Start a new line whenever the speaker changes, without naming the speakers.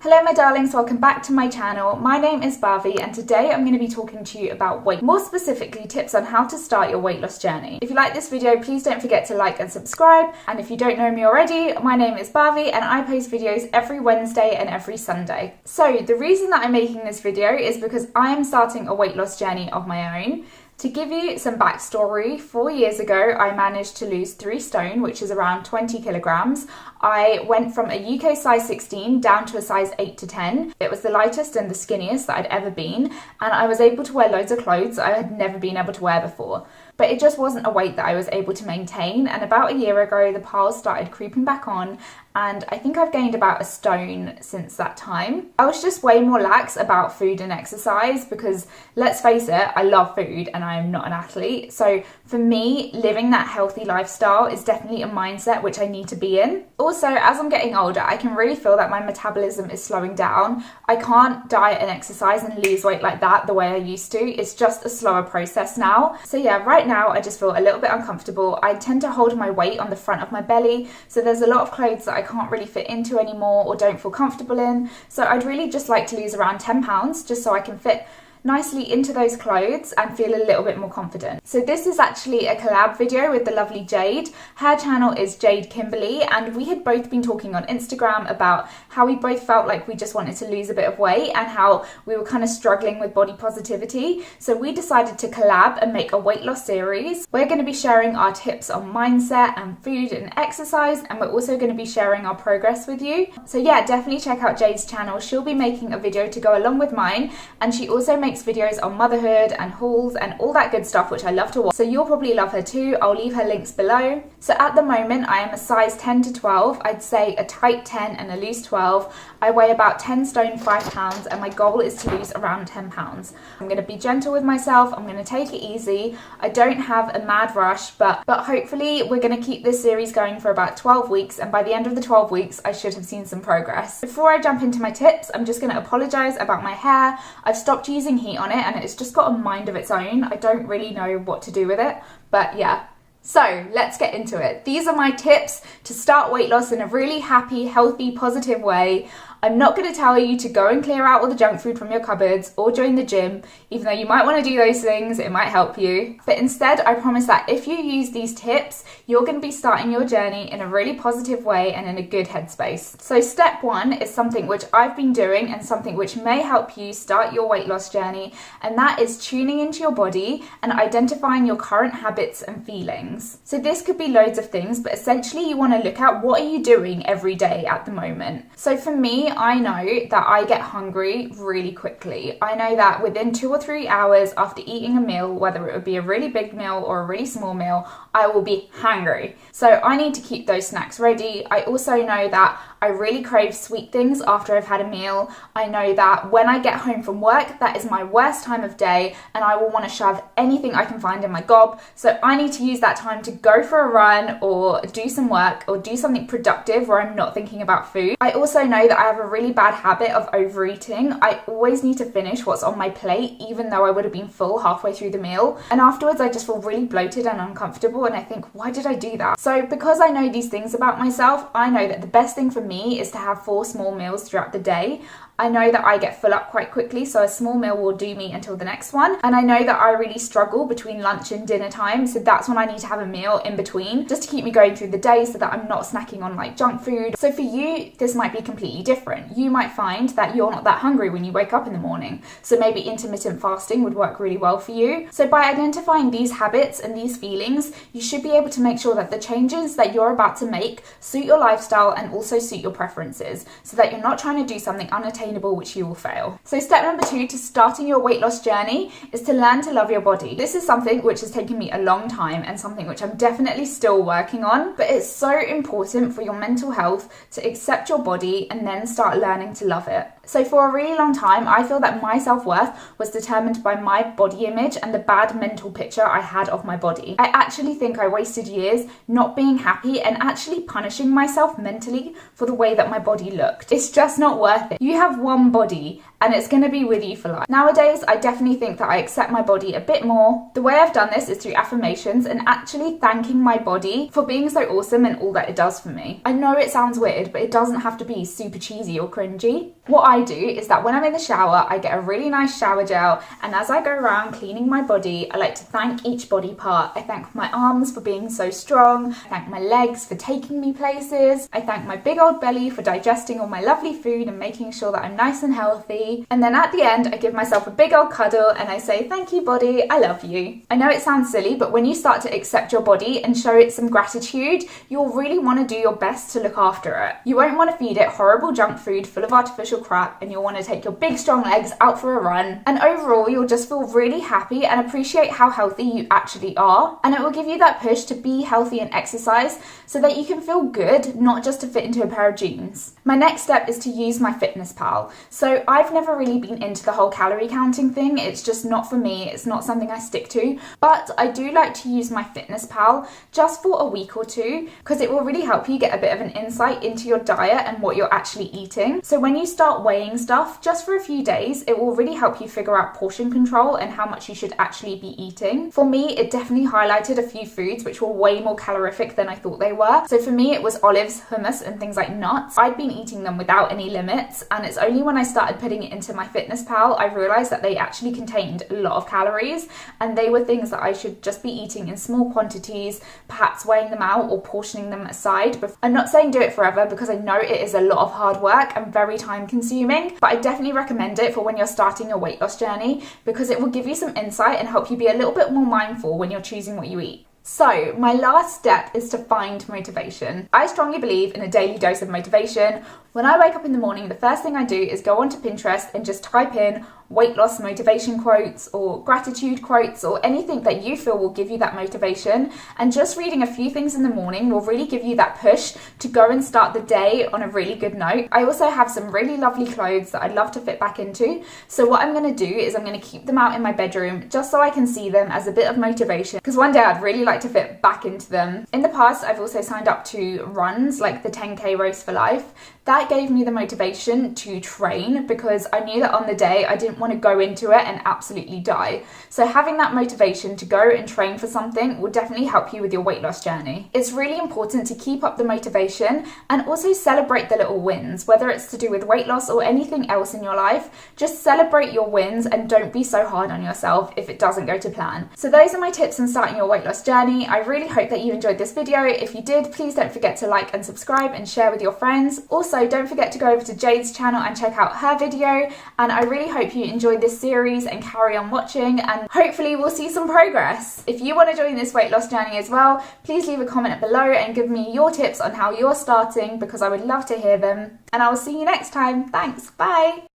Hello my darlings, welcome back to my channel. My name is Bhavi and today I'm going to be talking to you about weight, more specifically tips on how to start your weight loss journey. If you like this video, please don't forget to like and subscribe, and if you don't know me already, my name is Bhavi and I post videos every Wednesday and every Sunday. So the reason that I'm making this video is because I am starting a weight loss journey of my own. To give you some backstory, 4 years ago I managed to lose 3 stone, which is around 20 kilograms. I went from a UK size 16 down to a size 8 to 10. It was the lightest and the skinniest that I'd ever been, and I was able to wear loads of clothes I had never been able to wear before. But it just wasn't a weight that I was able to maintain, and about a year ago the piles started creeping back on, and I think I've gained about a stone since that time. I was just way more lax about food and exercise because, let's face it, I love food and I am not an athlete. So for me, living that healthy lifestyle is definitely a mindset which I need to be in. Also, as I'm getting older, I can really feel that my metabolism is slowing down. I can't diet and exercise and lose weight like that the way I used to. It's just a slower process now. So yeah, right now I just feel a little bit uncomfortable. I tend to hold my weight on the front of my belly, so there's a lot of clothes that I can't really fit into anymore or don't feel comfortable in. So I'd really just like to lose around 10 pounds just so I can fit nicely into those clothes and feel a little bit more confident. So this is actually a collab video with the lovely Jade. Her channel is Jade Kimberlie, and we had both been talking on Instagram about how we both felt like we just wanted to lose a bit of weight and how we were kind of struggling with body positivity. So we decided to collab and make a weight loss series. We're going to be sharing our tips on mindset and food and exercise, and we're also going to be sharing our progress with you. So yeah, definitely check out Jade's channel. She'll be making a video to go along with mine, and she also makes videos on motherhood and hauls and all that good stuff, which I love to watch. So you'll probably love her too. I'll leave her links below. So at the moment I am a size 10 to 12. I'd say a tight 10 and a loose 12. I weigh about 10 stone 5 pounds, and my goal is to lose around 10 pounds. I'm going to be gentle with myself. I'm going to take it easy. I don't have a mad rush, but hopefully we're going to keep this series going for about 12 weeks, and by the end of the 12 weeks I should have seen some progress. Before I jump into my tips, I'm just going to apologize about my hair. I've stopped using heat on it and it's just got a mind of its own. I don't really know what to do with it, but yeah. So let's get into it. These are my tips to start weight loss in a really happy, healthy, positive way. I'm not going to tell you to go and clear out all the junk food from your cupboards or join the gym, even though you might want to do those things, it might help you. But instead, I promise that if you use these tips, you're going to be starting your journey in a really positive way and in a good headspace. So step 1 is something which I've been doing and something which may help you start your weight loss journey, and that is tuning into your body and identifying your current habits and feelings. So this could be loads of things, but essentially you want to look at what are you doing every day at the moment. So for me, I know that I get hungry really quickly. I know that within 2 or 3 hours after eating a meal, whether it would be a really big meal or a really small meal, I will be hungry. So I need to keep those snacks ready. I also know that I really crave sweet things after I've had a meal. I know that when I get home from work, that is my worst time of day, and I will want to shove anything I can find in my gob. So I need to use that time to go for a run or do some work or do something productive where I'm not thinking about food. I also know that I have a really bad habit of overeating. I always need to finish what's on my plate, even though I would have been full halfway through the meal. And afterwards, I just feel really bloated and uncomfortable, and I think, why did I do that? So because I know these things about myself, I know that the best thing for me is to have 4 small meals throughout the day. I know that I get full up quite quickly, so a small meal will do me until the next one. And I know that I really struggle between lunch and dinner time, so that's when I need to have a meal in between, just to keep me going through the day so that I'm not snacking on like junk food. So for you, this might be completely different. You might find that you're not that hungry when you wake up in the morning, so maybe intermittent fasting would work really well for you. So by identifying these habits and these feelings, you should be able to make sure that the changes that you're about to make suit your lifestyle and also suit your preferences, so that you're not trying to do something unattainable which you will fail. So step number 2 to starting your weight loss journey is to learn to love your body. This is something which has taken me a long time and something which I'm definitely still working on, but it's so important for your mental health to accept your body and then start learning to love it. So for a really long time, I feel that my self-worth was determined by my body image and the bad mental picture I had of my body. I actually think I wasted years not being happy and actually punishing myself mentally for the way that my body looked. It's just not worth it. You have one body and it's going to be with you for life. Nowadays, I definitely think that I accept my body a bit more. The way I've done this is through affirmations and actually thanking my body for being so awesome and all that it does for me. I know it sounds weird, but it doesn't have to be super cheesy or cringy. What I do is that when I'm in the shower, I get a really nice shower gel, and as I go around cleaning my body, I like to thank each body part. I thank my arms for being so strong. I thank my legs for taking me places. I thank my big old belly for digesting all my lovely food and making sure that I'm nice and healthy. And then at the end, I give myself a big old cuddle and I say, thank you body, I love you. I know it sounds silly, but when you start to accept your body and show it some gratitude, you'll really want to do your best to look after it. You won't want to feed it horrible junk food full of artificial crap, and you'll want to take your big strong legs out for a run. And overall, you'll just feel really happy and appreciate how healthy you actually are. And it will give you that push to be healthy and exercise so that you can feel good, not just to fit into a pair of jeans. My next step is to use my Fitness Pal. So I've never really been into the whole calorie counting thing. It's just not for me. It's not something I stick to. But I do like to use my Fitness Pal just for a week or two, because it will really help you get a bit of an insight into your diet and what you're actually eating. So when you start weighing stuff just for a few days, it will really help you figure out portion control and how much you should actually be eating. For me, it definitely highlighted a few foods which were way more calorific than I thought they were. So for me, it was olives, hummus, and things like nuts. I'd been eating them without any limits, and it's only when I started putting it into my Fitness Pal I realized that they actually contained a lot of calories, and they were things that I should just be eating in small quantities, perhaps weighing them out or portioning them aside. I'm not saying do it forever, because I know it is a lot of hard work and very time consuming, but I definitely recommend it for when you're starting your weight loss journey, because it will give you some insight and help you be a little bit more mindful when you're choosing what you eat. So, my last step is to find motivation. I strongly believe in a daily dose of motivation. When I wake up in the morning, the first thing I do is go onto Pinterest and just type in weight loss motivation quotes or gratitude quotes or anything that you feel will give you that motivation. And just reading a few things in the morning will really give you that push to go and start the day on a really good note. I also have some really lovely clothes that I'd love to fit back into. So what I'm going to do is I'm going to keep them out in my bedroom just so I can see them as a bit of motivation, because one day I'd really like to fit back into them. In the past, I've also signed up to runs like the 10K Race for Life. That gave me the motivation to train, because I knew that on the day I didn't want to go into it and absolutely die. So having that motivation to go and train for something will definitely help you with your weight loss journey. It's really important to keep up the motivation and also celebrate the little wins, whether it's to do with weight loss or anything else in your life. Just celebrate your wins and don't be so hard on yourself if it doesn't go to plan. So those are my tips on starting your weight loss journey. I really hope that you enjoyed this video. If you did, please don't forget to like and subscribe and share with your friends. Also, don't forget to go over to Jade's channel and check out her video, and I really hope you enjoyed this series and carry on watching, and hopefully we'll see some progress. If you want to join this weight loss journey as well, please leave a comment below and give me your tips on how you're starting, because I would love to hear them. And I will see you next time. Thanks, bye!